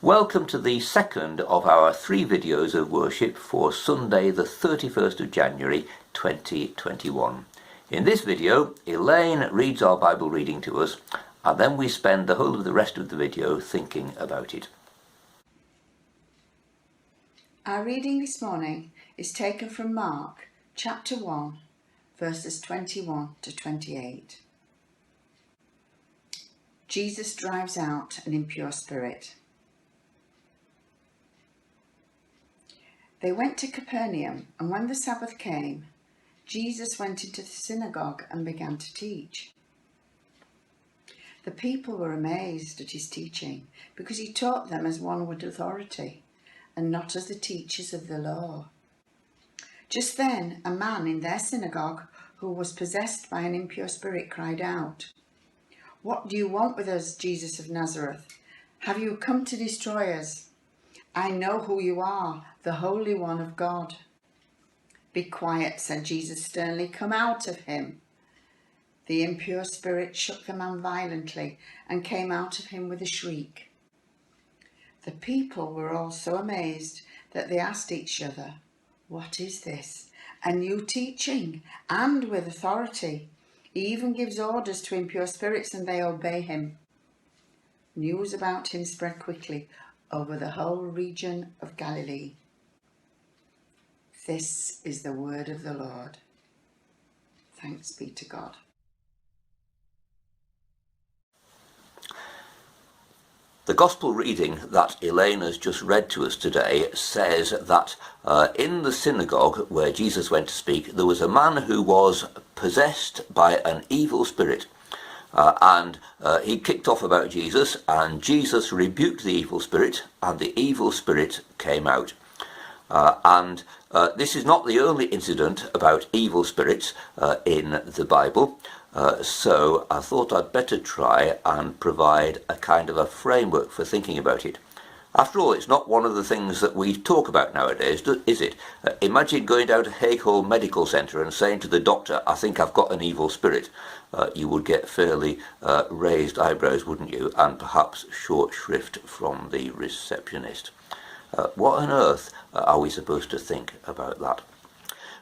Welcome to the second of our 3 videos of worship for Sunday the 31st of January 2021. In this video, Elaine reads our Bible reading to us, and then we spend the whole of the rest of the video thinking about it. Our reading this morning is taken from Mark chapter 1, verses 21 to 28. Jesus drives out an impure spirit. They went to Capernaum, and when the Sabbath came, Jesus went into the synagogue and began to teach. The people were amazed at his teaching, because he taught them as one with authority, and not as the teachers of the law. Just then, a man in their synagogue who was possessed by an impure spirit cried out, "What do you want with us, Jesus of Nazareth? Have you come to destroy us? I know who you are, the Holy One of God." "Be quiet," said Jesus sternly. "Come out of him." The impure spirit shook the man violently and came out of him with a shriek. The people were all so amazed that they asked each other, "What is this? A new teaching, and with authority. He even gives orders to impure spirits and they obey him." News about him spread quickly over the whole region of Galilee. This is the word of the Lord. Thanks be to God. The Gospel reading that Elaine has just read to us today says that in the synagogue where Jesus went to speak, there was a man who was possessed by an evil spirit. And he kicked off about Jesus, and Jesus rebuked the evil spirit, and the evil spirit came out. This is not the only incident about evil spirits in the Bible, so I thought I'd better try and provide a kind of a framework for thinking about it. After all, it's not one of the things that we talk about nowadays, is it? Imagine going down to Hague Hall Medical Centre and saying to the doctor, "I think I've got an evil spirit." You would get fairly raised eyebrows, wouldn't you? And perhaps short shrift from the receptionist. What on earth are we supposed to think about that?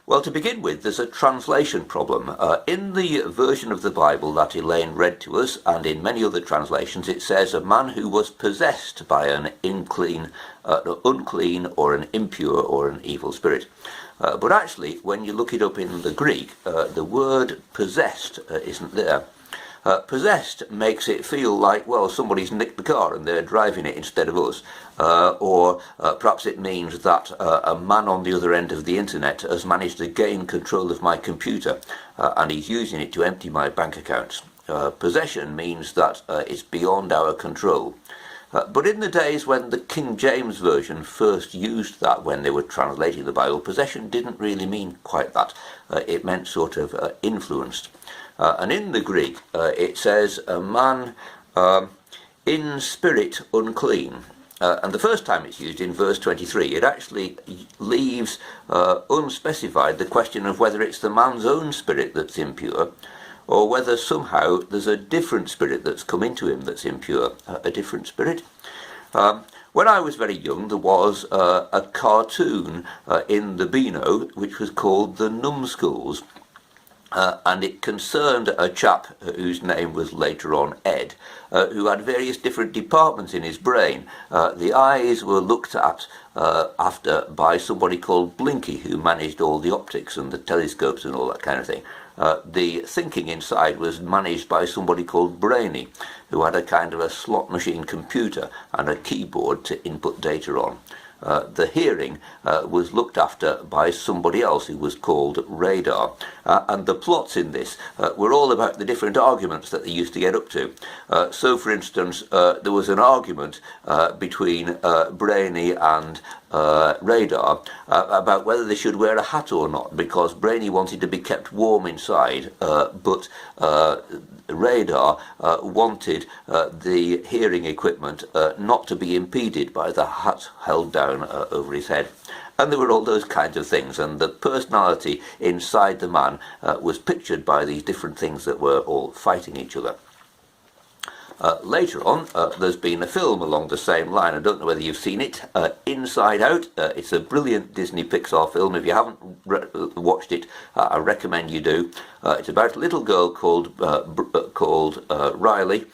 Well, to begin with, there's a translation problem. In the version of the Bible that Elaine read to us, and in many other translations, it says a man who was possessed by an unclean or an impure or an evil spirit. But actually, when you look it up in the Greek, the word possessed isn't there. Possessed makes it feel like, well, somebody's nicked the car and they're driving it instead of us. Or perhaps it means that a man on the other end of the internet has managed to gain control of my computer and he's using it to empty my bank accounts. Possession means that it's beyond our control. But in the days when the King James Version first used that when they were translating the Bible, possession didn't really mean quite that. It meant sort of influenced. And in the Greek, it says a man in spirit unclean. And the first time it's used in verse 23, it actually leaves unspecified the question of whether it's the man's own spirit that's impure, or whether somehow there's a different spirit that's come into him that's impure. A different spirit? When I was very young, there was a cartoon in the Beano which was called The Numbskulls. And it concerned a chap whose name was later on Ed, who had various different departments in his brain. The eyes were looked at after by somebody called Blinky, who managed all the optics and the telescopes and all that kind of thing. The thinking inside was managed by somebody called Brainy, who had a kind of a slot machine computer and a keyboard to input data on. The hearing was looked after by somebody else who was called Radar. And the plots in this were all about the different arguments that they used to get up to. So, for instance, there was an argument between Brainy and Radar about whether they should wear a hat or not, because Brainy wanted to be kept warm inside, but Radar wanted the hearing equipment not to be impeded by the hat held down over his head. And there were all those kinds of things, and the personality inside the man was pictured by these different things that were all fighting each other. Later on, there's been a film along the same line. I don't know whether you've seen it, Inside Out. It's a brilliant Disney Pixar film. If you haven't watched it, I recommend you do. It's about a little girl called Riley,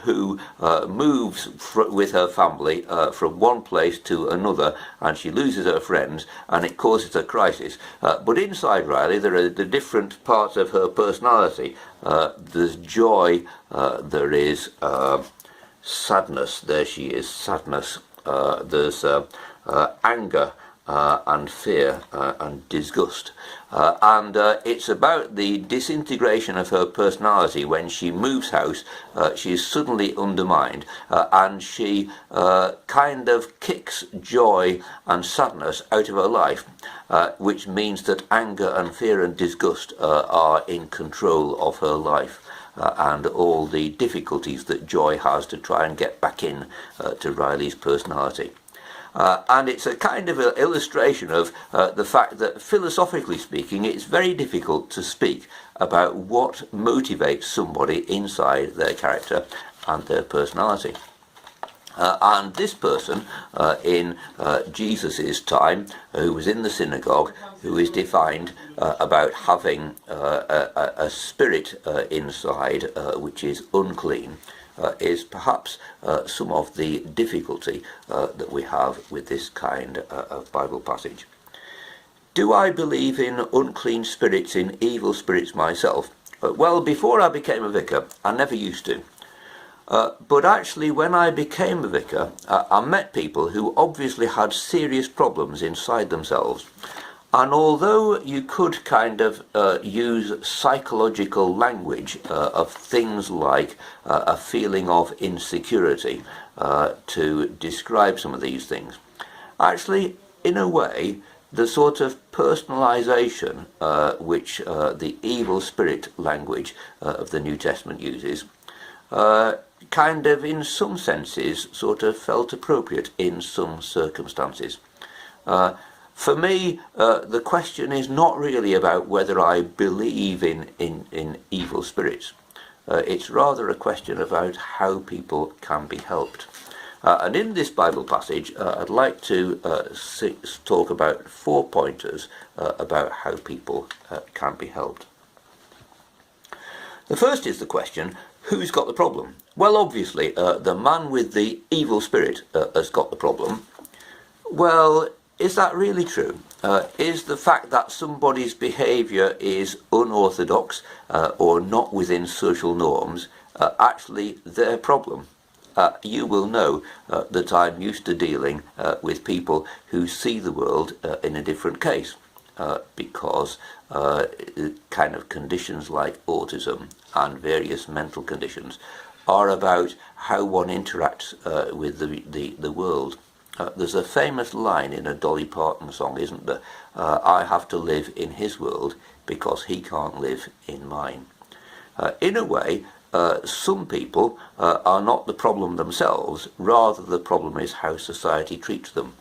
who moves with her family from one place to another, and she loses her friends, and it causes a crisis. But inside Riley, there are the different parts of her personality. There's joy, there is sadness, there she is, sadness, there's anger, and fear and disgust. And it's about the disintegration of her personality. When she moves house, she is suddenly undermined, and she kind of kicks joy and sadness out of her life, which means that anger and fear and disgust are in control of her life. And all the difficulties that joy has to try and get back in to Riley's personality. And it's a kind of an illustration of the fact that, philosophically speaking, it's very difficult to speak about what motivates somebody inside their character and their personality. And this person in Jesus's time, who was in the synagogue, who is defined about having a spirit inside which is unclean, is perhaps some of the difficulty that we have with this kind of Bible passage. Do I believe in unclean spirits, in evil spirits myself? Well, before I became a vicar, I never used to. But actually, when I became a vicar, I met people who obviously had serious problems inside themselves. And although you could kind of use psychological language of things like a feeling of insecurity to describe some of these things, actually, in a way, the sort of personalization which the evil spirit language of the New Testament uses kind of, in some senses, sort of felt appropriate in some circumstances. For me, the question is not really about whether I believe in evil spirits. It's rather a question about how people can be helped. And in this Bible passage, I'd like to talk about 4 pointers about how people can be helped. The first is the question, who's got the problem? Well, obviously, the man with the evil spirit has got the problem. Well, is that really true? Is the fact that somebody's behaviour is unorthodox or not within social norms actually their problem? You will know that I'm used to dealing with people who see the world in a different case, because kind of conditions like autism and various mental conditions are about how one interacts with the world. There's a famous line in a Dolly Parton song, isn't there? I have to live in his world because he can't live in mine. In a way, some people are not the problem themselves, rather the problem is how society treats them.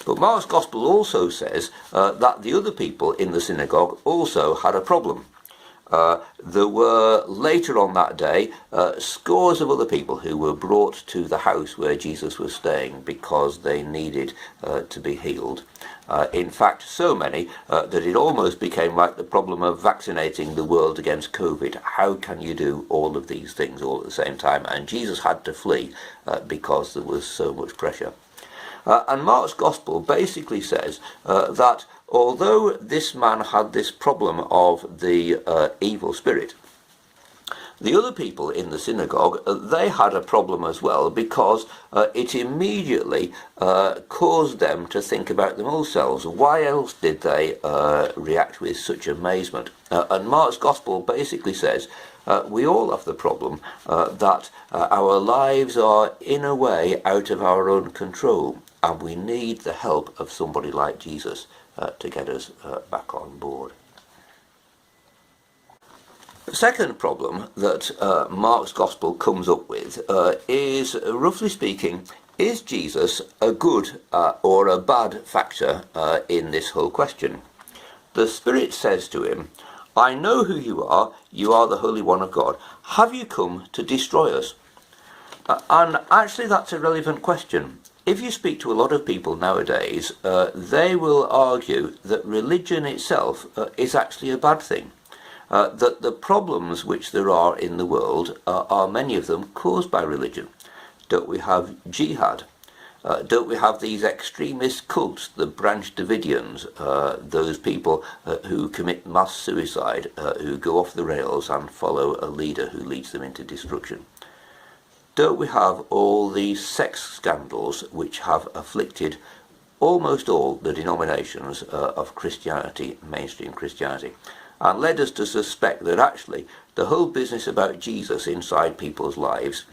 But Mark's Gospel also says that the other people in the synagogue also had a problem. There were, later on that day, scores of other people who were brought to the house where Jesus was staying because they needed to be healed. In fact, so many that it almost became like the problem of vaccinating the world against COVID. How can you do all of these things all at the same time? And Jesus had to flee because there was so much pressure. And Mark's Gospel basically says that although this man had this problem of the evil spirit, the other people in the synagogue, they had a problem as well, because it immediately caused them to think about themselves. Why else did they react with such amazement? And Mark's Gospel basically says we all have the problem that our lives are in a way out of our own control, and we need the help of somebody like Jesus to get us back on board. The second problem that Mark's Gospel comes up with is, roughly speaking, is Jesus a good or a bad factor in this whole question? The Spirit says to him, I know who you are the Holy One of God. Have you come to destroy us? And actually that's a relevant question. If you speak to a lot of people nowadays, they will argue that religion itself is actually a bad thing. That the problems which there are in the world are many of them caused by religion. Don't we have jihad? Don't we have these extremist cults, the Branch Davidians, those people who commit mass suicide, who go off the rails and follow a leader who leads them into destruction? Don't we have all these sex scandals which have afflicted almost all the denominations of Christianity, mainstream Christianity, and led us to suspect that actually the whole business about Jesus inside people's lives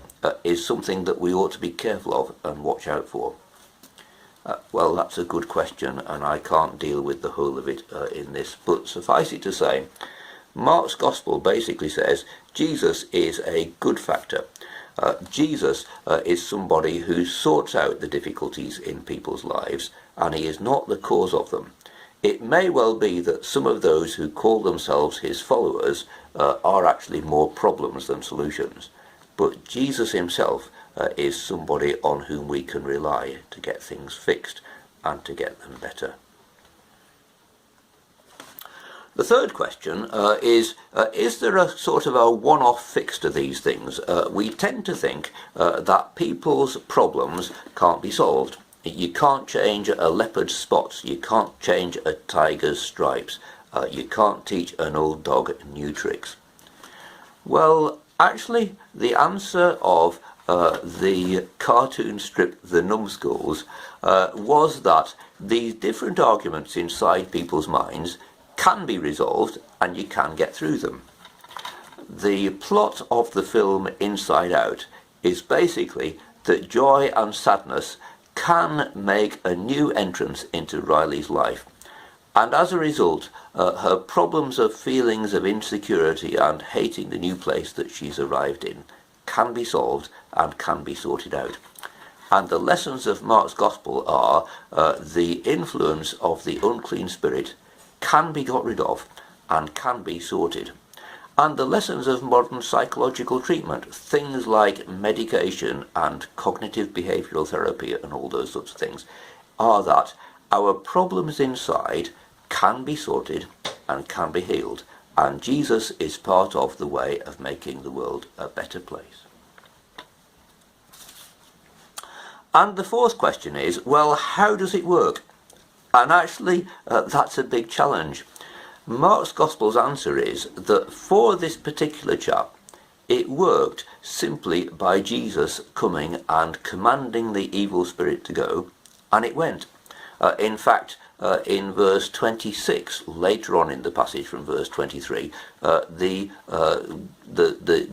is something that we ought to be careful of and watch out for? Well, that's a good question, and I can't deal with the whole of it in this, but suffice it to say, Mark's Gospel basically says Jesus is a good factor. Jesus is somebody who sorts out the difficulties in people's lives, and he is not the cause of them. It may well be that some of those who call themselves his followers are actually more problems than solutions, but Jesus himself is somebody on whom we can rely to get things fixed and to get them better. The third question is there a sort of a one-off fix to these things? We tend to think that people's problems can't be solved. You can't change a leopard's spots, you can't change a tiger's stripes, you can't teach an old dog new tricks. Well, actually, the answer of the cartoon strip The Numbskulls was that these different arguments inside people's minds can be resolved and you can get through them. The plot of the film Inside Out is basically that joy and sadness can make a new entrance into Riley's life, and as a result her problems of feelings of insecurity and hating the new place that she's arrived in can be solved and can be sorted out. And the lessons of Mark's Gospel are the influence of the unclean spirit can be got rid of and can be sorted. And the lessons of modern psychological treatment, things like medication and cognitive behavioural therapy and all those sorts of things, are that our problems inside can be sorted and can be healed, and Jesus is part of the way of making the world a better place. And the fourth question is, well, how does it work? And actually, that's a big challenge. Mark's Gospel's answer is that for this particular chap, it worked simply by Jesus coming and commanding the evil spirit to go, and it went. In fact, in verse 26, later on in the passage from verse 23, the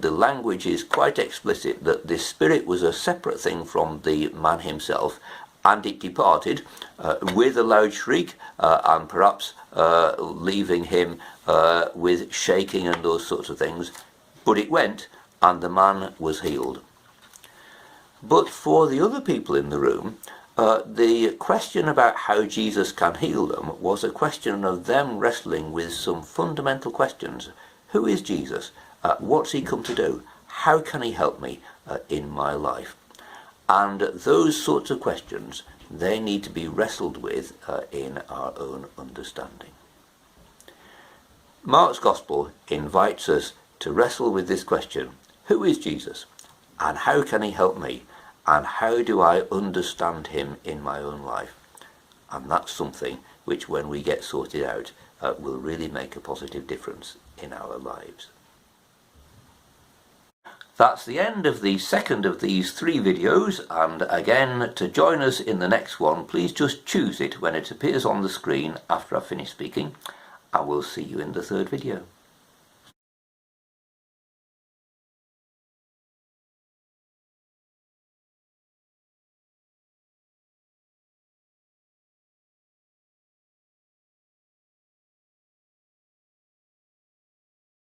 language is quite explicit that this spirit was a separate thing from the man himself, and it departed with a loud shriek and perhaps leaving him with shaking and those sorts of things. But it went, and the man was healed. But for the other people in the room, the question about how Jesus can heal them was a question of them wrestling with some fundamental questions. Who is Jesus? What's he come to do? How can he help me in my life? And those sorts of questions, they need to be wrestled with in our own understanding. Mark's Gospel invites us to wrestle with this question: who is Jesus? And how can he help me? And how do I understand him in my own life? And that's something which, when we get sorted out, will really make a positive difference in our lives. That's the end of the second of these 3 videos, and again, to join us in the next one, please just choose it when it appears on the screen after I've finished speaking, and we'll see you in the 3rd video.